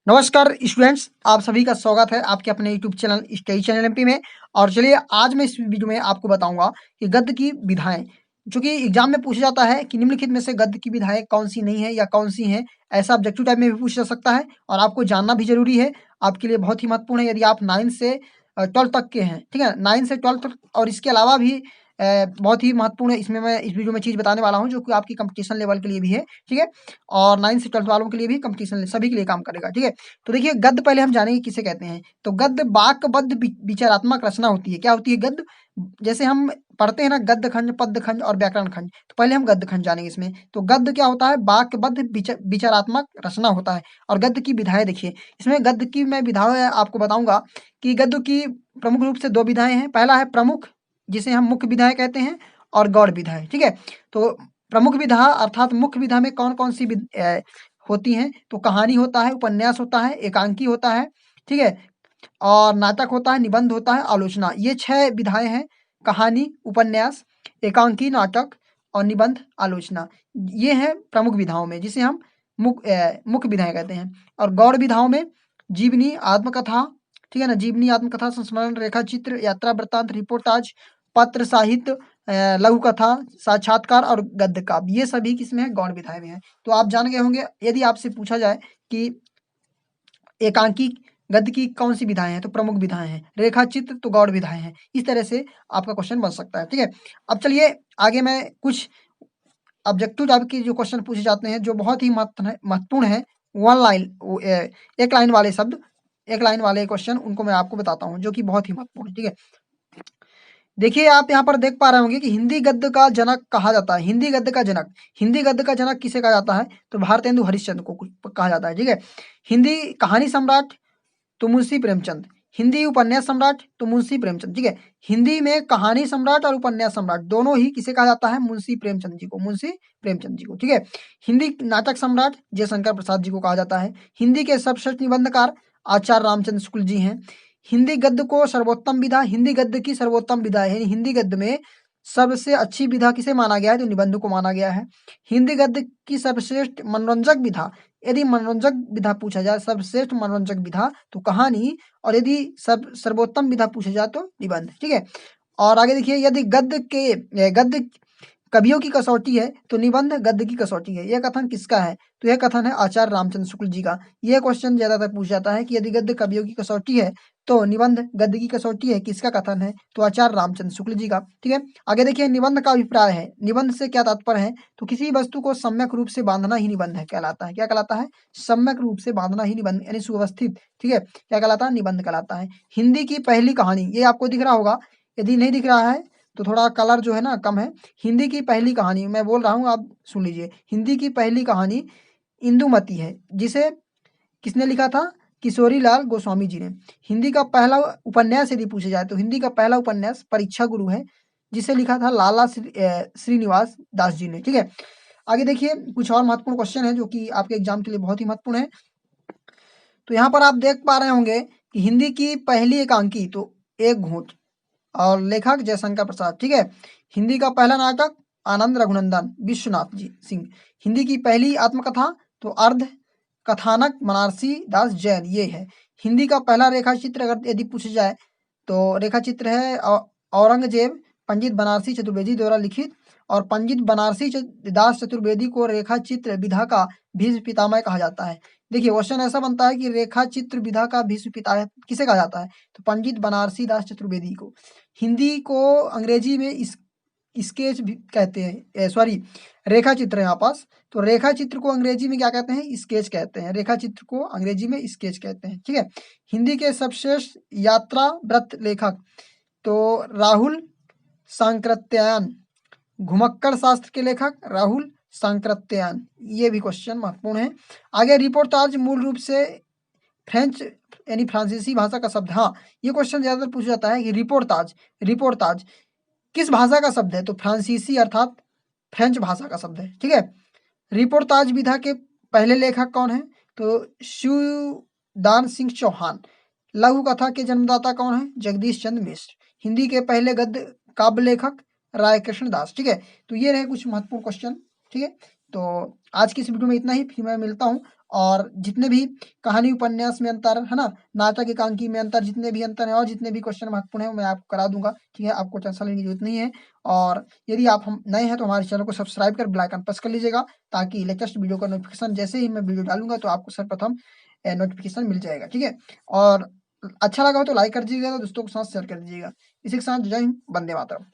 नमस्कार स्टूडेंट्स, आप सभी का स्वागत है आपके अपने YouTube channel study channel MP में। और चलिए आज मैं इस वीडियो में आपको बताऊंगा कि गद्य की विधाएं, जो कि एग्जाम में पूछा जाता है कि निम्नलिखित में से गद्य की विधाएं कौन सी नहीं है या कौन सी हैं। ऐसा ऑब्जेक्टिव टाइप में भी पूछा जा सकता है और आपको जानना भी जरूरी है। आपके लिए बहुत ही महत्वपूर्ण है यदि आप 9 से 12 तक के हैं, ठीक है, 9 से 12 तक। और इसके अलावा भी बहुत ही महत्वपूर्ण है, इसमें मैं इस वीडियो में चीज़ बताने वाला हूँ जो कि आपकी कंपटीशन लेवल के लिए भी है, ठीक है। और 9 से 12 वालों के लिए भी कंपटीशन सभी के लिए काम करेगा, ठीक है। तो देखिए गद्य पहले हम जानेंगे किसे कहते हैं। तो गद्य वाक्यबद्ध विचारात्मक रचना होती है। क्या होती है गद्य? जैसे हम पढ़ते हैं ना, गद्य खंड, पद्य खंड और व्याकरण खंड। तो पहले हम गद्य खंड जानेंगे इसमें। तो गद्य क्या होता है? वाक्यबद्ध विचारात्मक रचना होता है। और गद्य की विधाएं देखिए, इसमें गद्य की मैं विधाएं आपको बताऊंगा कि गद्य की प्रमुख रूप से 2 विधाएं हैं। पहला है प्रमुख, जिसे हम मुख्य विधाएं कहते हैं, और गौड़ विधाएं, ठीक है। तो प्रमुख विधा अर्थात मुख्य विधा में कौन कौन सी होती हैं? तो कहानी होता है, उपन्यास होता है, एकांकी होता है, ठीक है, और नाटक होता है, निबंध होता है, आलोचना। ये 6 विधाएं हैं। कहानी, उपन्यास, एकांकी, नाटक और निबंध, आलोचना। ये हैं प्रमुख विधाओं में, जिसे हम मुख्य विधाएं कहते हैं। और गौड़ विधाओं में जीवनी, आत्मकथा, ठीक है ना, जीवनी, आत्मकथा, संस्मरण, रेखा चित्र, यात्रा वृत्तांत, रिपोर्टाज, पत्र साहित्य, लघु कथा, साक्षात्कार और गद्य काव्य, ये सभी किसमें है? गौड़ विधाएं में है। तो आप जान गए होंगे। यदि आपसे पूछा जाए कि एकांकी गद्य की कौन सी विधाएं हैं, तो प्रमुख विधाएं हैं। रेखा चित्र तो गौड़ विधाएं हैं। इस तरह से आपका क्वेश्चन बन सकता है, ठीक है। अब चलिए आगे मैं कुछ ऑब्जेक्टिव टाइप के जो क्वेश्चन पूछे जाते हैं, जो बहुत ही महत्वपूर्ण है, वन लाइन, एक लाइन वाले शब्द, एक लाइन वाले क्वेश्चन, उनको मैं आपको बताता हूँ, जो कि बहुत ही महत्वपूर्ण है, ठीक है। देखिए आप यहाँ पर देख पा रहे होंगे कि हिंदी गद्य का जनक कहा जाता है। हिंदी गद्य का जनक, हिंदी गद्य का जनक किसे कहा जाता है? तो भारतेंदु हरिश्चंद्र को कहा जाता है, ठीक है। हिंदी कहानी सम्राट तो मुंशी प्रेमचंद। हिंदी उपन्यास सम्राट तो मुंशी प्रेमचंद, ठीक है। हिंदी में कहानी सम्राट और उपन्यास सम्राट दोनों ही किसे कहा जाता है? मुंशी प्रेमचंद जी को, मुंशी प्रेमचंद जी को, ठीक है। हिंदी नाटक सम्राट जयशंकर प्रसाद जी को कहा जाता है। हिंदी के सर्वश्रेष्ठ निबंधकार आचार्य रामचंद्र शुक्ल जी हैं। हिंदी गद्य को सर्वोत्तम विधा, हिंदी गद्य की सर्वोत्तम विधा है, हिंदी गद्य में सबसे अच्छी विधा किसे माना गया है? तो निबंध को माना गया है। हिंदी गद्य की सर्वश्रेष्ठ मनोरंजक विधा, यदि मनोरंजक विधा पूछा जाए, सर्वश्रेष्ठ मनोरंजक विधा तो कहानी, और यदि सर्वोत्तम विधा पूछा जाए तो निबंध, ठीक है। और आगे देखिए, यदि गद्य कवियों की कसौटी है तो निबंध गद्य की कसौटी है। यह कथन किसका है? तो यह कथन है आचार्य रामचंद्र शुक्ल जी का। यह क्वेश्चन ज्यादातर पूछा जाता है कि यदि गद्य कवियों की कसौटी है तो निबंध गद्य की कसौटी है, किसका कथन है? तो आचार्य रामचंद्र शुक्ल जी का, ठीक है। आगे देखिए, निबंध का अभिप्राय है। निबंध से क्या तात्पर्य है? तो किसी वस्तु को सम्यक रूप से बांधना ही निबंध है कहलाता है। क्या कहलाता है? सम्यक रूप से बांधना ही निबंध, यानी सुव्यवस्थित, ठीक है, क्या कहलाता है? निबंध कहलाता है। हिंदी की पहली कहानी, ये आपको दिख रहा होगा, यदि नहीं दिख रहा है तो थोड़ा कलर जो है ना कम है। हिंदी की पहली कहानी मैं बोल रहा हूँ, आप सुन लीजिए। हिंदी की पहली कहानी इंदुमती है, जिसे किसने लिखा था? किशोरी लाल गोस्वामी जी ने। हिंदी का पहला उपन्यास यदि पूछा जाए तो हिंदी का पहला उपन्यास परीक्षा गुरु है, जिसे लिखा था लाला श्रीनिवास दास जी ने, ठीक है। आगे देखिए, कुछ और महत्वपूर्ण क्वेश्चन है जो कि आपके एग्जाम के लिए बहुत ही महत्वपूर्ण है। तो यहाँ पर आप देख पा रहे होंगे कि हिंदी की पहली एकांकी तो एक घूंट, और लेखक जयशंकर प्रसाद, ठीक है। हिंदी का पहला नाटक आनंद रघुनंदन विश्वनाथ जी सिंह। हिंदी की पहली आत्मकथा तो अर्ध कथानक बनारसी दास जैन, ये है। हिंदी का पहला रेखा चित्र अगर यदि पूछा जाए तो रेखा चित्र है औरंगजेब, पंडित बनारसी चतुर्वेदी द्वारा लिखित। और पंडित बनारसी दास चतुर्वेदी को रेखा चित्र विधा का भीष्म पितामह कहा जाता है। देखिए क्वेश्चन ऐसा बनता है कि रेखा चित्र विधा का भीष्म पितामह किसे कहा जाता है? तो पंडित बनारसी दास चतुर्वेदी को। हिंदी को अंग्रेजी में स्केच भी कहते हैं, सॉरी, रेखा चित्र है यहाँ पास। तो रेखा चित्र को अंग्रेजी में क्या कहते हैं? स्केच कहते हैं। रेखा चित्र को अंग्रेजी में स्केच कहते हैं, ठीक है। हिंदी के सर्वश्रेष्ठ यात्रा व्रत लेखक तो राहुल सांकृत्यायन। घुमक्कड़ शास्त्र के लेखक राहुल सांकृत्यायन। ये भी क्वेश्चन महत्वपूर्ण है। आगे, रिपोर्टाज मूल रूप से फ्रेंच यानी फ्रांसीसी भाषा का शब्द। हाँ, ये क्वेश्चन ज्यादातर पूछा जाता है कि रिपोर्टाज, रिपोर्टाज किस भाषा का शब्द है? तो फ्रांसीसी अर्थात फ्रेंच भाषा का शब्द है, ठीक है। रिपोर्टाज विधा के पहले लेखक कौन है? तो शिवदान सिंह चौहान। लघु कथा के जन्मदाता कौन है? जगदीश चंद्र मिश्र। हिंदी के पहले गद्य काव्य लेखक राय कृष्ण दास, ठीक है। तो ये रहे कुछ महत्वपूर्ण क्वेश्चन, ठीक है। तो आज की इस वीडियो में इतना ही, फिर मैं मिलता हूँ और जितने भी कहानी उपन्यास में अंतर है ना, नाटक एकांकी में अंतर, जितने भी अंतर हैं और जितने भी क्वेश्चन महत्वपूर्ण है मैं आपको करा दूंगा। ठीक है, आपको टेंशन लेने की जरूरत नहीं है। और यदि आप हम नए हैं तो हमारे चैनल को सब्सक्राइब कर बेल आइकन प्रेस कर लीजिएगा, ताकि लेटेस्ट वीडियो का नोटिफिकेशन जैसे ही मैं वीडियो डालूंगा तो आपको सर्वप्रथम नोटिफिकेशन मिल जाएगा। ठीक है, और अच्छा लगा हो तो लाइक कर दीजिएगा, दोस्तों के साथ शेयर कर दीजिएगा। इसी के साथ जय हिंद, वंदे मातरम।